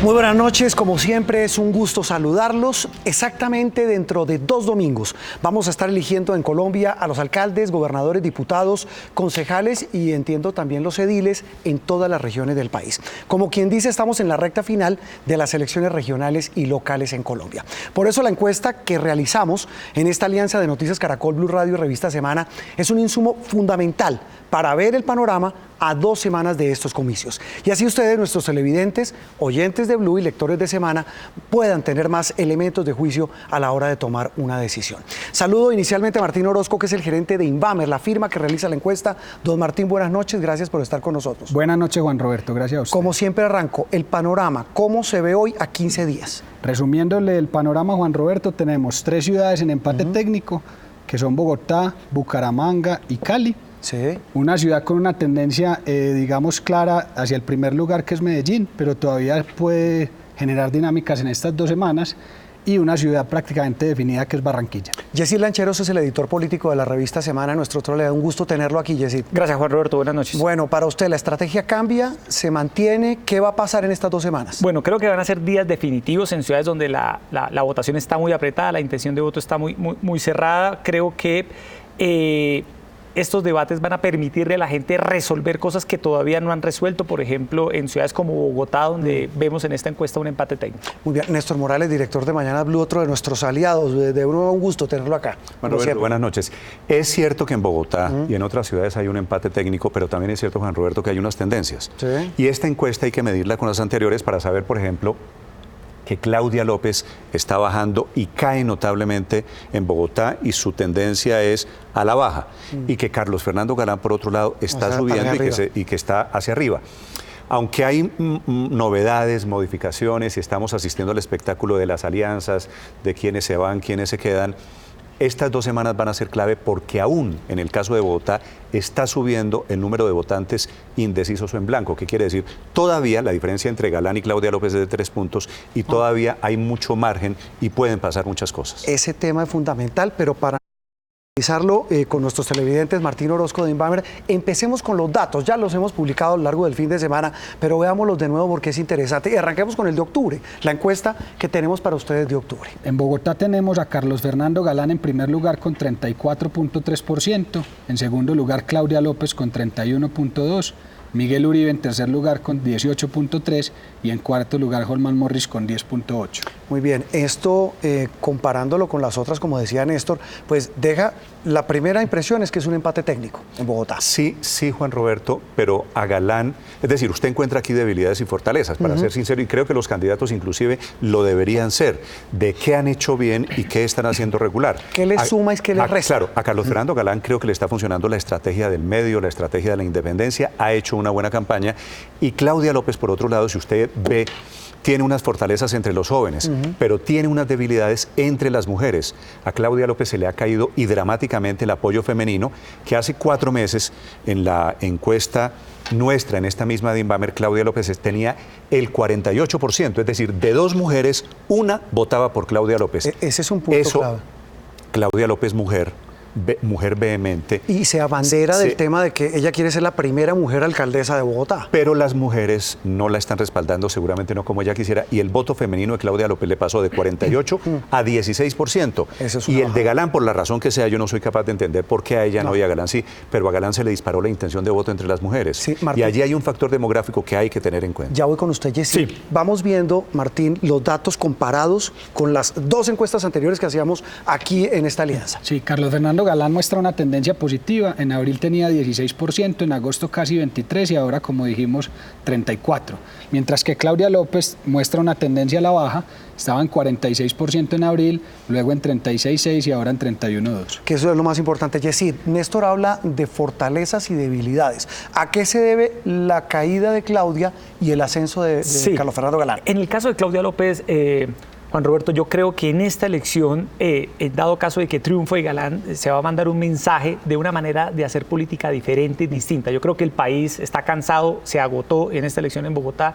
Muy buenas noches, como siempre es un gusto saludarlos. Exactamente dentro de 2 domingos vamos a estar eligiendo en Colombia a los alcaldes, gobernadores, diputados, concejales y entiendo también los ediles en todas las regiones del país. Como quien dice, estamos en la recta final de las elecciones regionales y locales en Colombia. Por eso la encuesta que realizamos en esta alianza de Noticias Caracol, Blue Radio y Revista Semana es un insumo fundamental para ver el panorama a 2 semanas de estos comicios. Y así ustedes, nuestros televidentes, oyentes de Blue y lectores de Semana, puedan tener más elementos de juicio a la hora de tomar una decisión. Saludo inicialmente a Martín Orozco, que es el gerente de Invamer, la firma que realiza la encuesta. Don Martín, buenas noches, gracias por estar con nosotros. Buenas noches, Juan Roberto, gracias a usted. Como siempre arranco, el panorama, ¿cómo se ve hoy a 15 días? Resumiéndole el panorama, Juan Roberto, tenemos 3 ciudades en empate técnico, que son Bogotá, Bucaramanga y Cali. Sí. Una ciudad con una tendencia, digamos, clara hacia el primer lugar, que es Medellín, pero todavía puede generar dinámicas en estas 2 semanas, y una ciudad prácticamente definida, que es Barranquilla. Yesid Lancheros es el editor político de la revista Semana. Nuestro otro le da un gusto tenerlo aquí, Yesid. Gracias, Juan Roberto. Buenas noches. Bueno, para usted, ¿la estrategia cambia? ¿Se mantiene? ¿Qué va a pasar en estas 2 semanas? Bueno, creo que van a ser días definitivos en ciudades donde la votación está muy apretada, la intención de voto está muy cerrada. Creo que estos debates van a permitirle a la gente resolver cosas que todavía no han resuelto, por ejemplo, en ciudades como Bogotá, donde vemos en esta encuesta un empate técnico. Muy bien, Néstor Morales, director de Mañana Blue, otro de nuestros aliados. De un gusto tenerlo acá. Bueno, Roberto, buenas noches. Es cierto que en Bogotá y en otras ciudades hay un empate técnico, pero también es cierto, Juan Roberto, que hay unas tendencias. Sí. Y esta encuesta hay que medirla con las anteriores para saber, por ejemplo, que Claudia López está bajando y cae notablemente en Bogotá y su tendencia es a la baja, y que Carlos Fernando Galán, por otro lado, está subiendo y que está hacia arriba. Aunque hay novedades, modificaciones y estamos asistiendo al espectáculo de las alianzas, de quiénes se van, quiénes se quedan, estas 2 semanas van a ser clave porque aún en el caso de Bogotá está subiendo el número de votantes indecisos o en blanco. ¿Qué quiere decir? Todavía la diferencia entre Galán y Claudia López es de 3 puntos y todavía hay mucho margen y pueden pasar muchas cosas. Ese tema es fundamental, pero para analizarlo con nuestros televidentes, Martín Orozco de Invamer, empecemos con los datos. Ya los hemos publicado a lo largo del fin de semana, pero veámoslos de nuevo porque es interesante. Y arranquemos con el de octubre, la encuesta que tenemos para ustedes de octubre. En Bogotá tenemos a Carlos Fernando Galán en primer lugar con 34.3%, en segundo lugar Claudia López con 31.2%, Miguel Uribe en tercer lugar con 18.3% y en cuarto lugar Holman Morris con 10.8%. Muy bien, esto comparándolo con las otras, como decía Néstor, pues deja, la primera impresión es que es un empate técnico en Bogotá. Sí, Juan Roberto, pero a Galán, es decir, usted encuentra aquí debilidades y fortalezas, para ser sincero, y creo que los candidatos inclusive lo deberían ser, de qué han hecho bien y qué están haciendo regular. ¿Qué le suma y qué le resta? Claro, a Carlos Fernando Galán creo que le está funcionando la estrategia del medio, la estrategia de la independencia, ha hecho una buena campaña, y Claudia López, por otro lado, si usted ve, tiene unas fortalezas entre los jóvenes, pero tiene unas debilidades entre las mujeres. A Claudia López se le ha caído y dramáticamente el apoyo femenino, que hace 4 meses en la encuesta nuestra, en esta misma de Invamer, Claudia López tenía el 48%, es decir, de 2 mujeres, 1 votaba por Claudia López. Ese es un punto clave. Claudia López, mujer vehemente. Y se abandera del tema de que ella quiere ser la primera mujer alcaldesa de Bogotá. Pero las mujeres no la están respaldando, seguramente no como ella quisiera, y el voto femenino de Claudia López le pasó de 48 a 16%. Y el de Galán, por la razón que sea, yo no soy capaz de entender por qué a ella no y a Galán sí, pero a Galán se le disparó la intención de voto entre las mujeres. Sí, y allí hay un factor demográfico que hay que tener en cuenta. Ya voy con usted, Yesid. Sí. Vamos viendo, Martín, los datos comparados con las 2 encuestas anteriores que hacíamos aquí en esta alianza. Sí, Carlos Fernando Galán muestra una tendencia positiva. En abril tenía 16%, en agosto casi 23% y ahora, como dijimos, 34%. Mientras que Claudia López muestra una tendencia a la baja, estaba en 46% en abril, luego en 36.6% y ahora en 31.2%. Que eso es lo más importante, Yesid. Néstor habla de fortalezas y debilidades. ¿A qué se debe la caída de Claudia y el ascenso de Carlos Fernando Galán? En el caso de Claudia López, Juan Roberto, yo creo que en esta elección, en dado caso de que triunfe Galán, se va a mandar un mensaje de una manera de hacer política diferente, distinta. Yo creo que el país está cansado, se agotó en esta elección en Bogotá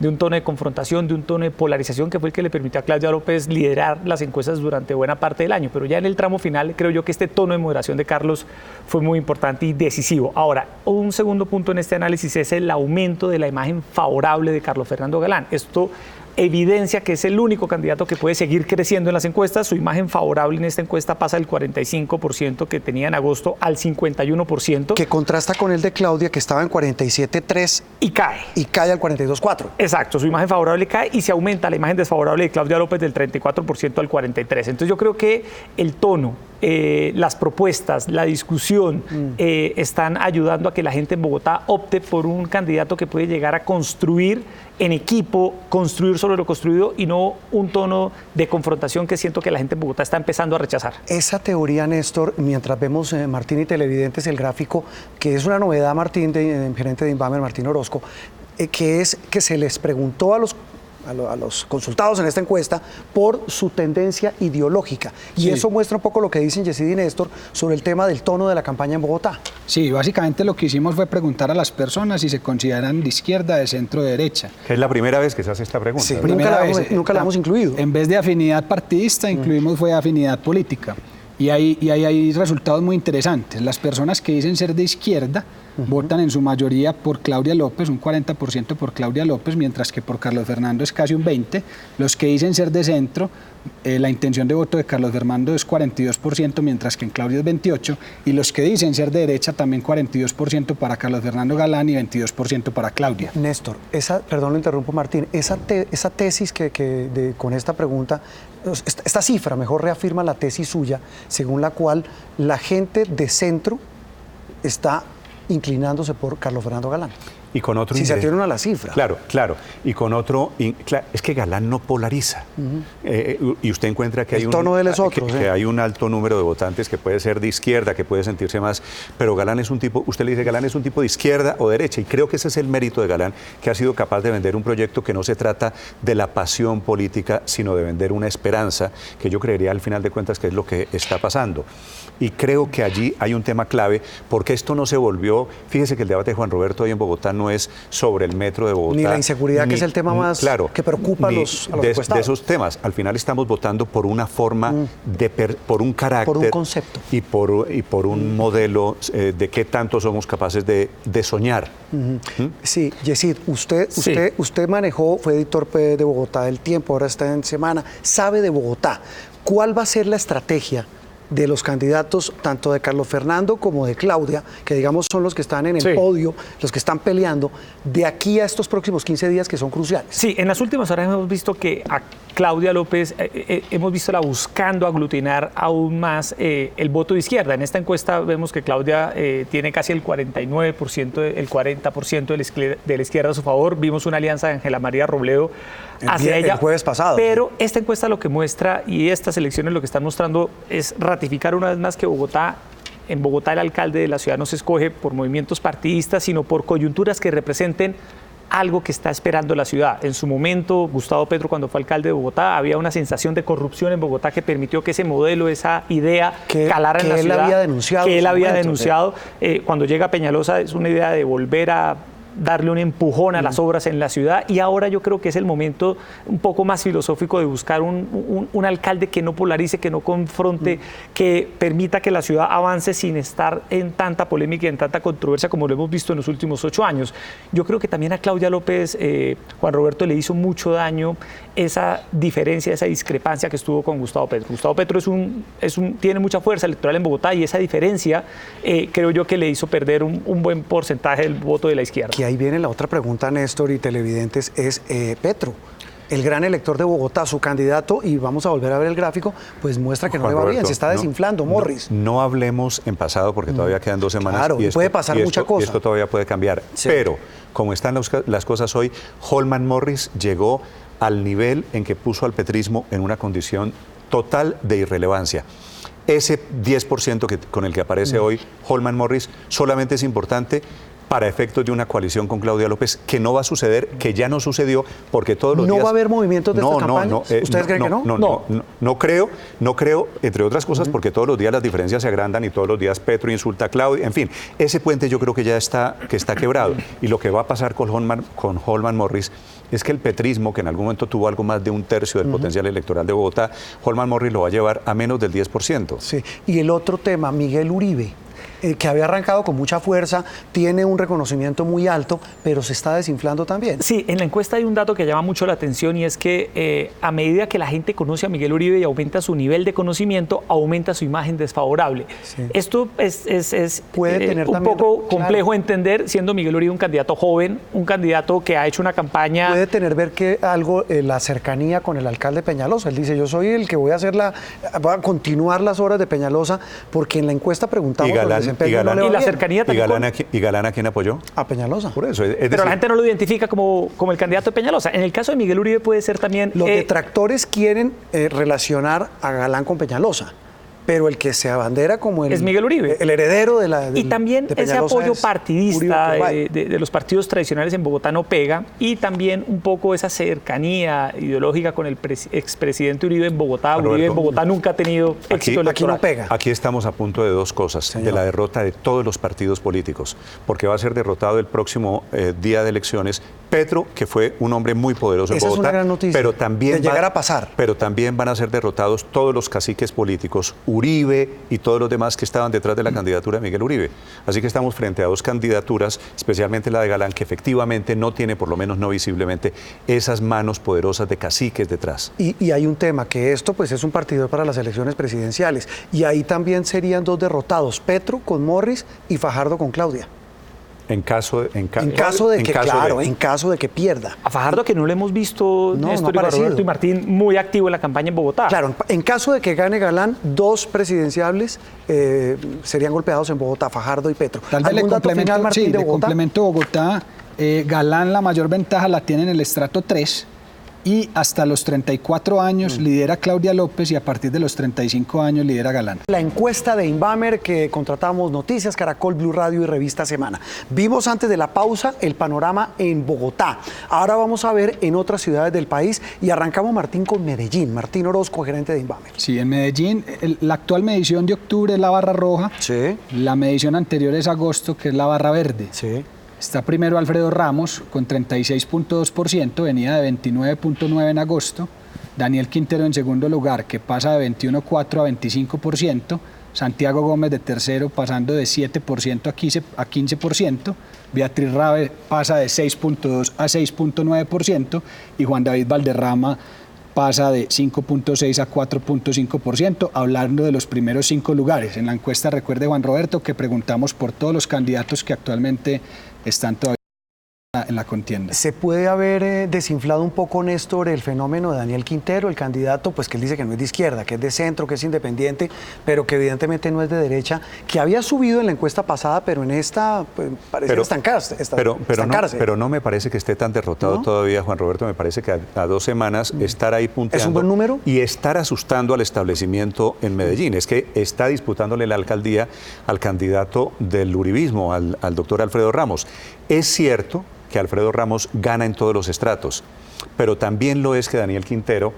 de un tono de confrontación, de un tono de polarización que fue el que le permitió a Claudia López liderar las encuestas durante buena parte del año. Pero ya en el tramo final creo yo que este tono de moderación de Carlos fue muy importante y decisivo. Ahora, un segundo punto en este análisis es el aumento de la imagen favorable de Carlos Fernando Galán. Esto evidencia que es el único candidato que puede seguir creciendo en las encuestas. Su imagen favorable en esta encuesta pasa del 45% que tenía en agosto al 51%. Que contrasta con el de Claudia, que estaba en 47.3 y cae. Y cae al 42.4. Exacto, su imagen favorable cae y se aumenta la imagen desfavorable de Claudia López del 34% al 43%. Entonces yo creo que el tono, las propuestas, la discusión están ayudando a que la gente en Bogotá opte por un candidato que puede llegar a construir en equipo, construir sobre lo construido y no un tono de confrontación que siento que la gente en Bogotá está empezando a rechazar. Esa teoría, Néstor, mientras vemos, Martín y televidentes, el gráfico, que es una novedad, Martín, gerente de Inbamer, Martín Orozco, que es que se les preguntó a los consultados en esta encuesta por su tendencia ideológica. Y sí, eso muestra un poco lo que dicen Yesid y Néstor sobre el tema del tono de la campaña en Bogotá. Sí, básicamente lo que hicimos fue preguntar a las personas si se consideran de izquierda, de centro, de derecha. Que es la primera vez que se hace esta pregunta. Sí, ¿verdad? nunca la hemos incluido. En vez de afinidad partidista, incluimos fue afinidad política. Y ahí hay resultados muy interesantes. Las personas que dicen ser de izquierda votan en su mayoría por Claudia López, un 40% por Claudia López, mientras que por Carlos Fernando es casi un 20%. Los que dicen ser de centro, la intención de voto de Carlos Fernando es 42%, mientras que en Claudia es 28%. Y los que dicen ser de derecha también 42% para Carlos Fernando Galán y 22% para Claudia. Néstor, perdón, lo interrumpo, Martín, esa tesis con esta pregunta, esta cifra mejor reafirma la tesis suya, según la cual la gente de centro está inclinándose por Carlos Fernando Galán. Y con otro si se atiene a la cifra. Claro. Y con otro, es que Galán no polariza. Y usted encuentra que hay un alto número de votantes que puede ser de izquierda, que puede sentirse más, pero Galán es un tipo, usted le dice, Galán es un tipo de izquierda o derecha, y creo que ese es el mérito de Galán, que ha sido capaz de vender un proyecto que no se trata de la pasión política, sino de vender una esperanza, que yo creería al final de cuentas que es lo que está pasando. Y creo que allí hay un tema clave, porque esto no se volvió, fíjese que el debate de Juan Roberto hoy en Bogotá no es sobre el metro de Bogotá. Ni la inseguridad, que es el tema más que preocupa a los encuestados. De esos temas. Al final estamos votando por una forma, por un carácter. Por un concepto. Y por un modelo de qué tanto somos capaces de soñar. Sí, Yesid, usted manejó, fue editor de Bogotá del Tiempo, ahora está en Semana, sabe de Bogotá. ¿Cuál va a ser la estrategia de los candidatos, tanto de Carlos Fernando como de Claudia, que digamos son los que están en el podio, los que están peleando, de aquí a estos próximos 15 días que son cruciales? Sí, en las últimas horas hemos visto que a Claudia López, hemos visto buscando aglutinar aún más el voto de izquierda. En esta encuesta vemos que Claudia tiene casi el 49%, el 40% de la izquierda a su favor. Vimos una alianza de Ángela María Robledo hacia ella. El jueves pasado. Pero esta encuesta lo que muestra, y estas elecciones lo que están mostrando, es ratificar una vez más que en Bogotá el alcalde de la ciudad no se escoge por movimientos partidistas, sino por coyunturas que representen algo que está esperando la ciudad. En su momento, Gustavo Petro, cuando fue alcalde de Bogotá, había una sensación de corrupción en Bogotá que permitió que ese modelo, esa idea calara en la ciudad. Que él había denunciado. Cuando llega Peñalosa es una idea de volver a darle un empujón a las obras en la ciudad, y ahora yo creo que es el momento un poco más filosófico de buscar un alcalde que no polarice, que no confronte, que permita que la ciudad avance sin estar en tanta polémica y en tanta controversia como lo hemos visto en los últimos 8 años. Yo creo que también a Claudia López, Juan Roberto, le hizo mucho daño esa diferencia, esa discrepancia que estuvo con Gustavo Petro. Gustavo Petro tiene mucha fuerza electoral en Bogotá, y esa diferencia creo yo que le hizo perder un buen porcentaje del voto de la izquierda. Y ahí viene la otra pregunta, Néstor y televidentes, es Petro, el gran elector de Bogotá, su candidato, y vamos a volver a ver el gráfico, pues muestra que no le va bien, se está desinflando, Morris. No hablemos en pasado, porque todavía quedan 2 semanas. Claro, puede pasar mucha cosa. Y esto todavía puede cambiar. Sí. Pero, como están las cosas hoy, Holman Morris llegó al nivel en que puso al petrismo en una condición total de irrelevancia. Ese 10% con el que aparece hoy Holman Morris solamente es importante para efectos de una coalición con Claudia López, que no va a suceder, que ya no sucedió, porque todos los días... ¿No va a haber movimientos de esta campaña? ¿Ustedes creen que no? No creo, entre otras cosas, porque todos los días las diferencias se agrandan y todos los días Petro insulta a Claudia, en fin, ese puente yo creo que ya está quebrado. Y lo que va a pasar con Holman Morris es que el petrismo, que en algún momento tuvo algo más de 1/3 del potencial electoral de Bogotá, Holman Morris lo va a llevar a menos del 10%. Sí, y el otro tema, Miguel Uribe. que había arrancado con mucha fuerza, tiene un reconocimiento muy alto, pero se está desinflando también. Sí, en la encuesta hay un dato que llama mucho la atención y es que a medida que la gente conoce a Miguel Uribe y aumenta su nivel de conocimiento, aumenta su imagen desfavorable. Sí. Esto es puede tener un poco complejo entender, siendo Miguel Uribe un candidato joven, un candidato que ha hecho una campaña... Puede tener ver que algo, la cercanía con el alcalde Peñalosa. Él dice, yo soy el que voy a continuar las obras de Peñalosa, porque en la encuesta preguntamos por el desempeño. Y la cercanía también. ¿Y Galán a quién apoyó? A Peñalosa. Por eso. Pero la gente no lo identifica como el candidato de Peñalosa. En el caso de Miguel Uribe puede ser también... Los detractores quieren relacionar a Galán con Peñalosa, pero el que se abandera como es Miguel Uribe, el heredero de la... Y también ese apoyo partidista de los partidos tradicionales en Bogotá no pega, y también un poco esa cercanía ideológica con el expresidente Uribe en Bogotá. Roberto, Uribe en Bogotá nunca ha tenido éxito electoral. Aquí no pega. Aquí estamos a punto de dos cosas, señor. De la derrota de todos los partidos políticos, porque va a ser derrotado el próximo día de elecciones Petro, que fue un hombre muy poderoso en Bogotá. Es una gran noticia, pero también de llegar a pasar. Pero también van a ser derrotados todos los caciques políticos, Uribe y todos los demás que estaban detrás de la candidatura de Miguel Uribe. Así que estamos frente a dos candidaturas, especialmente la de Galán, que efectivamente no tiene, por lo menos no visiblemente, esas manos poderosas de caciques detrás. Y hay un tema, que esto pues es un partidor para las elecciones presidenciales, y ahí también serían dos derrotados, Petro con Morris y Fajardo con Claudia. En caso de que pierda. A Fajardo, que no lo hemos visto, Néstor, Roberto y Martín, muy activo en la campaña en Bogotá. Claro, en caso de que gane Galán, dos presidenciables serían golpeados en Bogotá, Fajardo y Petro. Tal vez le complemento Bogotá. Galán, la mayor ventaja la tiene en el estrato 3. Y hasta los 34 años lidera Claudia López, y a partir de los 35 años lidera Galán. La encuesta de Inbamer que contratamos Noticias, Caracol, Blue Radio y Revista Semana. Vimos antes de la pausa el panorama en Bogotá. Ahora vamos a ver en otras ciudades del país, y arrancamos, Martín, con Medellín. Martín Orozco, gerente de Inbamer. Sí, en Medellín la actual medición de octubre es la barra roja. Sí. La medición anterior es agosto, que es la barra verde. Sí. Está primero Alfredo Ramos con 36.2%, venía de 29.9% en agosto. Daniel Quintero en segundo lugar, que pasa de 21.4% a 25%. Santiago Gómez de tercero, pasando de 7% a 15%. Beatriz Rabe pasa de 6.2% a 6.9%. Y Juan David Valderrama pasa de 5.6% a 4.5%, hablando de los primeros 5 lugares. En la encuesta, recuerde, Juan Roberto, que preguntamos por todos los candidatos que actualmente están todavía en la contienda. ¿Se puede haber desinflado un poco, Néstor, el fenómeno de Daniel Quintero, el candidato, pues que él dice que no es de izquierda, que es de centro, que es independiente, pero que evidentemente no es de derecha, que había subido en la encuesta pasada, pero en esta pues, parece estancarse? Pero no me parece que esté tan derrotado todavía, Juan Roberto. Me parece que a 2 semanas estar ahí punteando. ¿Es un buen número? Y estar asustando al establecimiento en Medellín. Es que está disputándole la alcaldía al candidato del uribismo, al doctor Alfredo Ramos. Es cierto que Alfredo Ramos gana en todos los estratos, pero también lo es que Daniel Quintero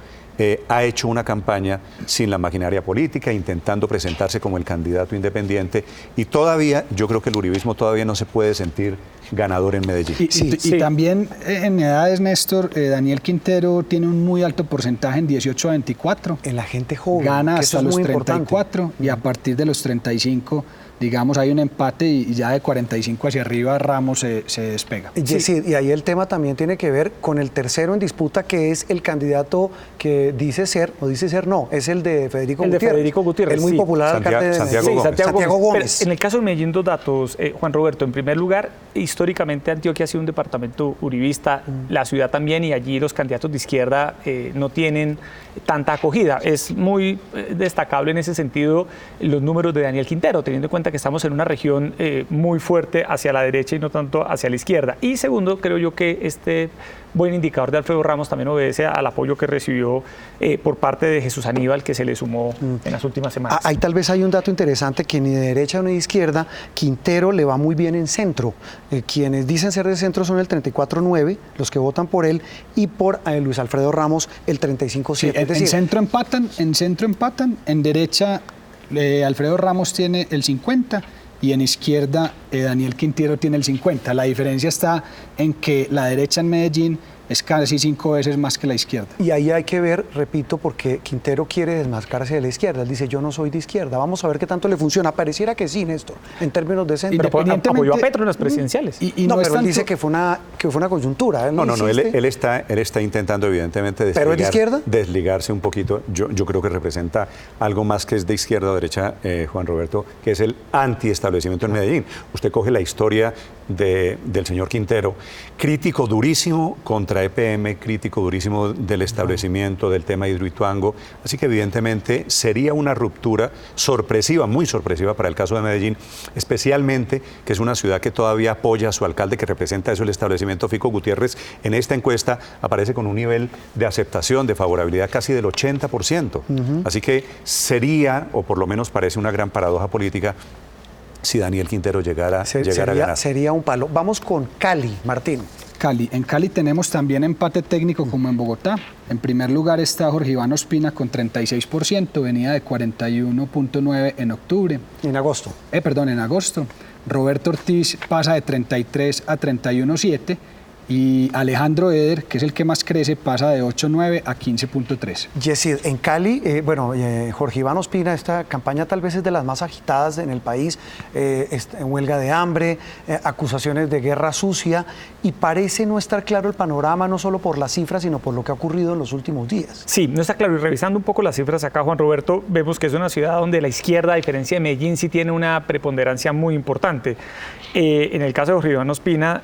ha hecho una campaña sin la maquinaria política, intentando presentarse como el candidato independiente, y todavía, yo creo que el uribismo todavía no se puede sentir ganador en Medellín. Y también en edades, Néstor, Daniel Quintero tiene un muy alto porcentaje en 18 a 24. En la gente joven. Gana hasta los 34 y a partir de los 35, digamos, hay un empate, y ya de 45 hacia arriba Ramos se despega. Y ahí el tema también tiene que ver con el tercero en disputa, que es el candidato que dice ser, o dice ser no, es el de Federico Gutiérrez. De Federico Gutiérrez, el muy popular alcalde de Santiago Gómez. Pero en el caso de Medellín, 2 datos, Juan Roberto. En primer lugar, históricamente Antioquia ha sido un departamento uribista, la ciudad también, y allí los candidatos de izquierda no tienen tanta acogida. Es muy destacable en ese sentido los números de Daniel Quintero, teniendo en cuenta que estamos en una región muy fuerte hacia la derecha y no tanto hacia la izquierda. Y segundo, creo yo que este buen indicador de Alfredo Ramos también obedece al apoyo que recibió por parte de Jesús Aníbal, que se le sumó en las últimas semanas. Ahí tal vez hay un dato interesante, que ni de derecha ni de izquierda Quintero le va muy bien en centro. Quienes dicen ser de centro son el 34.9, los que votan por él, y por Luis Alfredo Ramos el 35.7. Sí, en centro empatan, en derecha Alfredo Ramos tiene el 50 y en izquierda Daniel Quintero tiene el 50. La diferencia está en que la derecha en Medellín es casi 5 veces más que la izquierda. Y ahí hay que ver, repito, porque Quintero quiere desmarcarse de la izquierda. Él dice, yo no soy de izquierda. Vamos a ver qué tanto le funciona. Pareciera que sí, Néstor, en términos de centro. Pero apoyó a Petro en las presidenciales. No, pero él dice que fue una coyuntura. No, él está intentando evidentemente ¿Pero es de izquierda? desligarse un poquito. Yo creo que representa algo más que es de izquierda o derecha, Juan Roberto, que es el antiestablecimiento en Medellín. Usted coge la historia del señor Quintero, crítico durísimo contra EPM, crítico durísimo del establecimiento, del tema Hidroituango, así que evidentemente sería una ruptura sorpresiva, muy sorpresiva para el caso de Medellín, especialmente que es una ciudad que todavía apoya a su alcalde, que representa eso, el establecimiento Fico Gutiérrez. En esta encuesta aparece con un nivel de aceptación, de favorabilidad casi del 80%, así que sería, o por lo menos parece una gran paradoja política, si Daniel Quintero llegara a ganar. Sería un palo. Vamos con Cali, Martín. Cali. En Cali tenemos también empate técnico como en Bogotá. En primer lugar está Jorge Iván Ospina con 36%, venía de 41.9 en octubre. En agosto. En agosto. Roberto Ortiz pasa de 33 a 31.7 y Alejandro Eder, que es el que más crece, pasa de 8.9 a 15.3. Yesid, en Cali, Jorge Iván Ospina, esta campaña tal vez es de las más agitadas en el país, huelga de hambre, acusaciones de guerra sucia, y parece no estar claro el panorama, no solo por las cifras, sino por lo que ha ocurrido en los últimos días. Sí, no está claro. Y revisando un poco las cifras acá, Juan Roberto, vemos que es una ciudad donde la izquierda, a diferencia de Medellín, sí tiene una preponderancia muy importante. En el caso de Jorge Iván Ospina,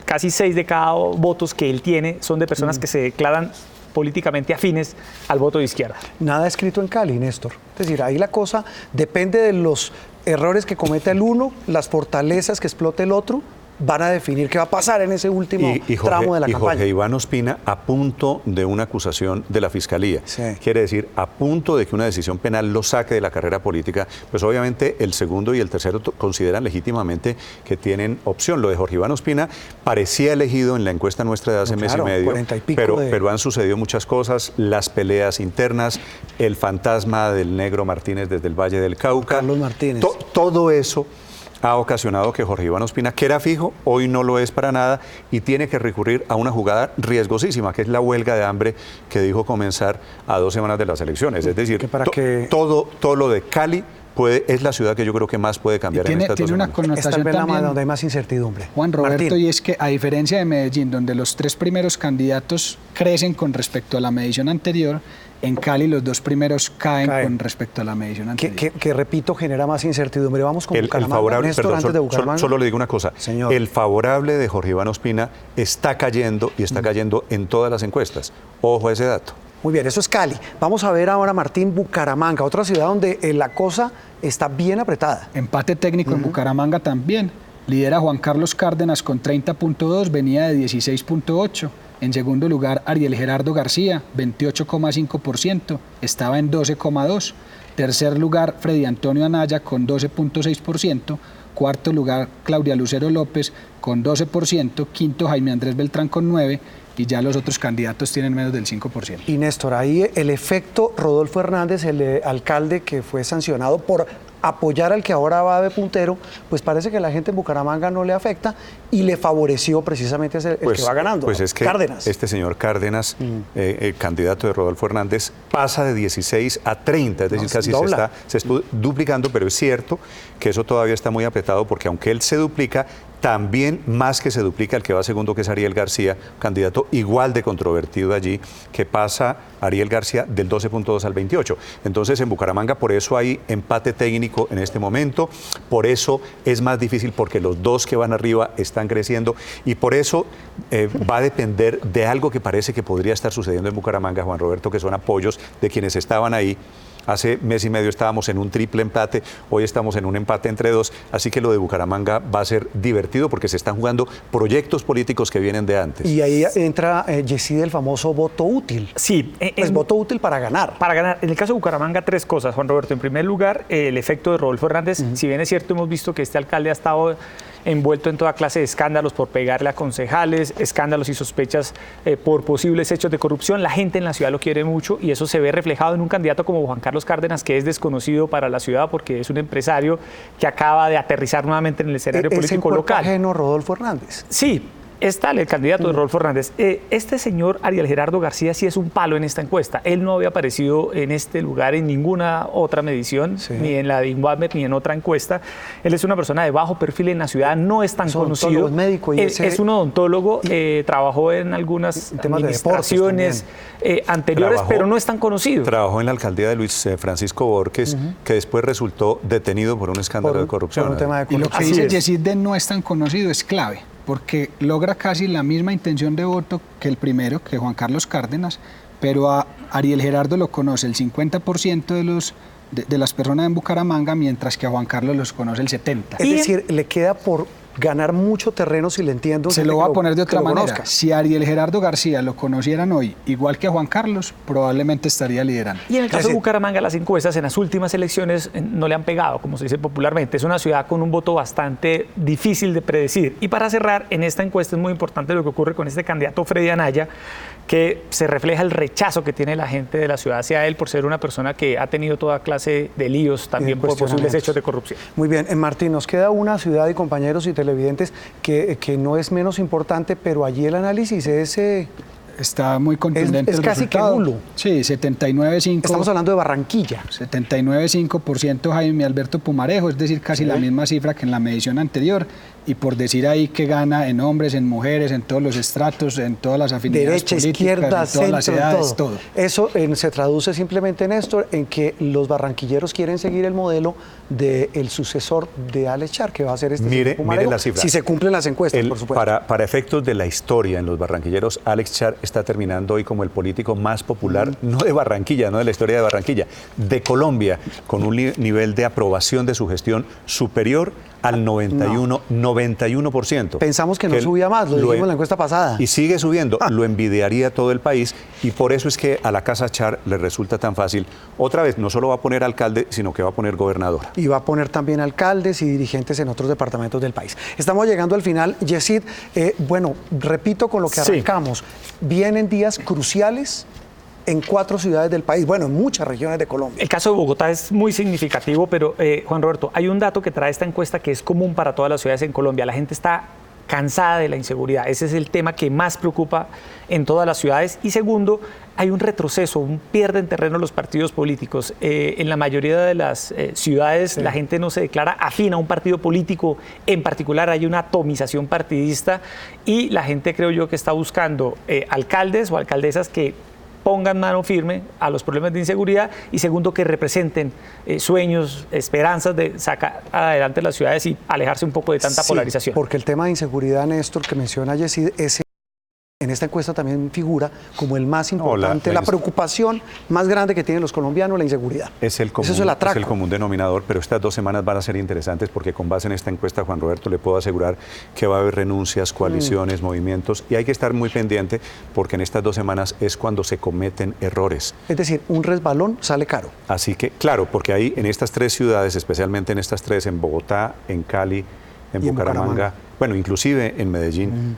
casi 6 de cada votos que él tiene son de personas que se declaran políticamente afines al voto de izquierda. Nada escrito en Cali, Néstor. Es decir, ahí la cosa depende de los errores que cometa el uno, las fortalezas que explote el otro, van a definir qué va a pasar en ese último tramo de la campaña. Jorge Iván Ospina a punto de una acusación de la Fiscalía. Sí. Quiere decir, a punto de que una decisión penal lo saque de la carrera política. Pues obviamente el segundo y el tercero consideran legítimamente que tienen opción. Lo de Jorge Iván Ospina parecía elegido en la encuesta nuestra de hace mes y medio, 40 y pico pero han sucedido muchas cosas, las peleas internas, el fantasma del Negro Martínez desde el Valle del Cauca. Carlos Martínez. Todo eso ha ocasionado que Jorge Iván Ospina, que era fijo, hoy no lo es para nada y tiene que recurrir a una jugada riesgosísima, que es la huelga de hambre que dijo comenzar a 2 semanas de las elecciones. Es decir, todo lo de Cali es la ciudad que yo creo que más puede cambiar en estas 2 semanas. Tiene una connotación también, donde hay más incertidumbre. Juan Roberto, Martín. Y es que a diferencia de Medellín, donde los 3 primeros candidatos crecen con respecto a la medición anterior, en Cali los 2 primeros caen con respecto a la medición anterior. Que repito, genera más incertidumbre. Vamos con Bucaramanga. El favorable, Néstor, perdón, antes de Bucaramanga. solo le digo una cosa. Señor. El favorable de Jorge Iván Ospina está cayendo y está cayendo en todas las encuestas. Ojo a ese dato. Muy bien, eso es Cali. Vamos a ver ahora, Martín, Bucaramanga, otra ciudad donde la cosa está bien apretada. Empate técnico en Bucaramanga también. Lidera Juan Carlos Cárdenas con 30.2, venía de 16.8. En segundo lugar, Ariel Gerardo García, 28,5%, estaba en 12,2%. Tercer lugar, Freddy Antonio Anaya con 12,6%. Cuarto lugar, Claudia Lucero López con 12%. Quinto, Jaime Andrés Beltrán con 9%. Y ya los otros candidatos tienen menos del 5%. Y Néstor, ahí el efecto Rodolfo Hernández, el alcalde que fue sancionado por apoyar al que ahora va de puntero, pues parece que la gente en Bucaramanga no le afecta y le favoreció precisamente el que va ganando. Pues es que Cárdenas. este señor Cárdenas, el candidato de Rodolfo Hernández, pasa de 16 a 30, es decir, casi se está duplicando, pero es cierto que eso todavía está muy apretado porque aunque él se duplica, también más que se duplica el que va segundo, que es Ariel García, candidato igual de controvertido allí, que pasa Ariel García del 12.2 al 28. Entonces en Bucaramanga por eso hay empate técnico en este momento, por eso es más difícil porque los 2 que van arriba están creciendo y por eso va a depender de algo que parece que podría estar sucediendo en Bucaramanga, Juan Roberto, que son apoyos de quienes estaban ahí. Hace mes y medio estábamos en un triple empate, hoy estamos en un empate entre 2, así que lo de Bucaramanga va a ser divertido porque se están jugando proyectos políticos que vienen de antes. Y ahí entra, Yesid, el famoso voto útil. Sí. Es voto útil para ganar. Para ganar. En el caso de Bucaramanga, 3 cosas, Juan Roberto. En primer lugar, el efecto de Rodolfo Hernández. Si bien es cierto, hemos visto que este alcalde ha estado envuelto en toda clase de escándalos por pegarle a concejales, escándalos y sospechas por posibles hechos de corrupción. La gente en la ciudad lo quiere mucho y eso se ve reflejado en un candidato como Juan Carlos Cárdenas, que es desconocido para la ciudad porque es un empresario que acaba de aterrizar nuevamente en el escenario político local. ¿Es en cuerpo ajeno Rodolfo Hernández? Sí. Es tal el candidato de Rodolfo Hernández. Este señor Ariel Gerardo García sí es un palo en esta encuesta. Él no había aparecido en este lugar en ninguna otra medición, ni en la de Inbamer, ni en otra encuesta. Él es una persona de bajo perfil en la ciudad, no es tan conocido. Es médico y es un odontólogo, trabajó en algunas administraciones anteriores, pero no es tan conocido. Trabajó en la alcaldía de Luis Francisco Borges, que después resultó detenido por un escándalo de corrupción. Por un tema de Y lo corrupción. que dice Yesid de no es tan conocido es clave, porque logra casi la misma intención de voto que el primero, que Juan Carlos Cárdenas, pero a Ariel Gerardo lo conoce el 50% de las personas en Bucaramanga, mientras que a Juan Carlos los conoce el 70%. Es decir, le queda por ganar mucho terreno, si le entiendo. Se lo voy a poner de otra manera. Si a Ariel Gerardo García lo conocieran hoy, igual que a Juan Carlos, probablemente estaría liderando. Y en el caso de Bucaramanga, las encuestas en las últimas elecciones no le han pegado, como se dice popularmente. Es una ciudad con un voto bastante difícil de predecir. Y para cerrar, en esta encuesta es muy importante lo que ocurre con este candidato Freddy Anaya, que se refleja el rechazo que tiene la gente de la ciudad hacia él por ser una persona que ha tenido toda clase de líos también por posibles hechos de corrupción. Muy bien, Martín, nos queda una ciudad y compañeros y televidentes que no es menos importante, pero allí el análisis es... Está muy contundente es el casi resultado. que nulo. Sí, 79,5%. Estamos hablando de Barranquilla. 79,5% Jaime Alberto Pumarejo, es decir, casi la misma cifra que en la medición anterior. Y por decir ahí que gana en hombres, en mujeres, en todos los estratos, en todas las afinidades derecha, políticas, izquierda, en todas centro, las edades, todo. Eso se traduce simplemente, Néstor, en que los barranquilleros quieren seguir el modelo del sucesor de Alex Char, que va a ser este mire la cifra. Si se cumplen las encuestas, por supuesto. Para efectos de la historia en los barranquilleros, Alex Char está terminando hoy como el político más popular, no de Barranquilla, no de la historia de Barranquilla, de Colombia, con un nivel de aprobación de su gestión superior al 91%. Pensamos que no subía más, lo dijimos en la encuesta pasada. Y sigue subiendo, lo envidiaría todo el país, y por eso es que a la Casa Char le resulta tan fácil. Otra vez, no solo va a poner alcalde, sino que va a poner gobernadora. Y va a poner también alcaldes y dirigentes en otros departamentos del país. Estamos llegando al final. Yesid, bueno, repito con lo que arrancamos. Vienen días cruciales en 4 ciudades del país, bueno, en muchas regiones de Colombia. El caso de Bogotá es muy significativo, pero Juan Roberto, hay un dato que trae esta encuesta que es común para todas las ciudades en Colombia. La gente está cansada de la inseguridad. Ese es el tema que más preocupa en todas las ciudades. Y segundo, hay un retroceso, pierden terreno los partidos políticos. En la mayoría de las ciudades la gente no se declara afín a un partido político en particular, hay una atomización partidista y la gente, creo yo, que está buscando alcaldes o alcaldesas que pongan mano firme a los problemas de inseguridad y segundo, que representen sueños, esperanzas de sacar adelante las ciudades y alejarse un poco de tanta polarización. Porque el tema de inseguridad, Néstor, que menciona Yesid, en esta encuesta también figura como el más importante, la preocupación más grande que tienen los colombianos, la inseguridad. Es el común denominador, pero estas 2 semanas van a ser interesantes porque con base en esta encuesta, Juan Roberto, le puedo asegurar que va a haber renuncias, coaliciones, movimientos, y hay que estar muy pendiente porque en estas 2 semanas es cuando se cometen errores. Es decir, un resbalón sale caro. Así que, claro, porque ahí en estas 3 ciudades, especialmente en estas 3, en Bogotá, en Cali, en Bucaramanga, bueno, inclusive en Medellín,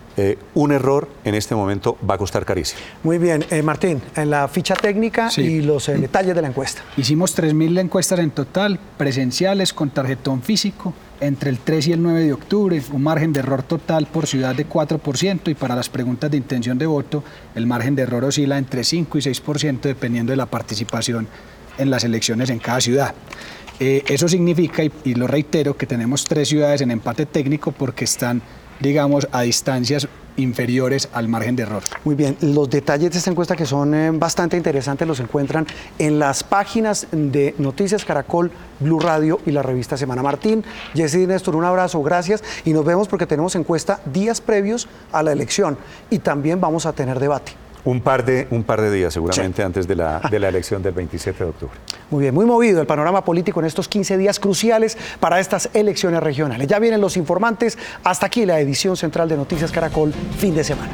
un error en este momento va a costar carísimo. Muy bien, Martín, en la ficha técnica y los detalles de la encuesta. Hicimos 3.000 encuestas en total, presenciales, con tarjetón físico, entre el 3 y el 9 de octubre, un margen de error total por ciudad de 4%, y para las preguntas de intención de voto, el margen de error oscila entre 5 y 6%, dependiendo de la participación en las elecciones en cada ciudad. Eso significa, y lo reitero, que tenemos 3 ciudades en empate técnico porque están, digamos, a distancias inferiores al margen de error. Muy bien, los detalles de esta encuesta, que son bastante interesantes, los encuentran en las páginas de Noticias Caracol, Blue Radio y la revista Semana. Martín, Yesid y Néstor, un abrazo, gracias, y nos vemos porque tenemos encuesta días previos a la elección y también vamos a tener debate. Un par de días seguramente antes de la elección del 27 de octubre. Muy bien, muy movido el panorama político en estos 15 días cruciales para estas elecciones regionales. Ya vienen los informantes. Hasta aquí la edición central de Noticias Caracol, fin de semana.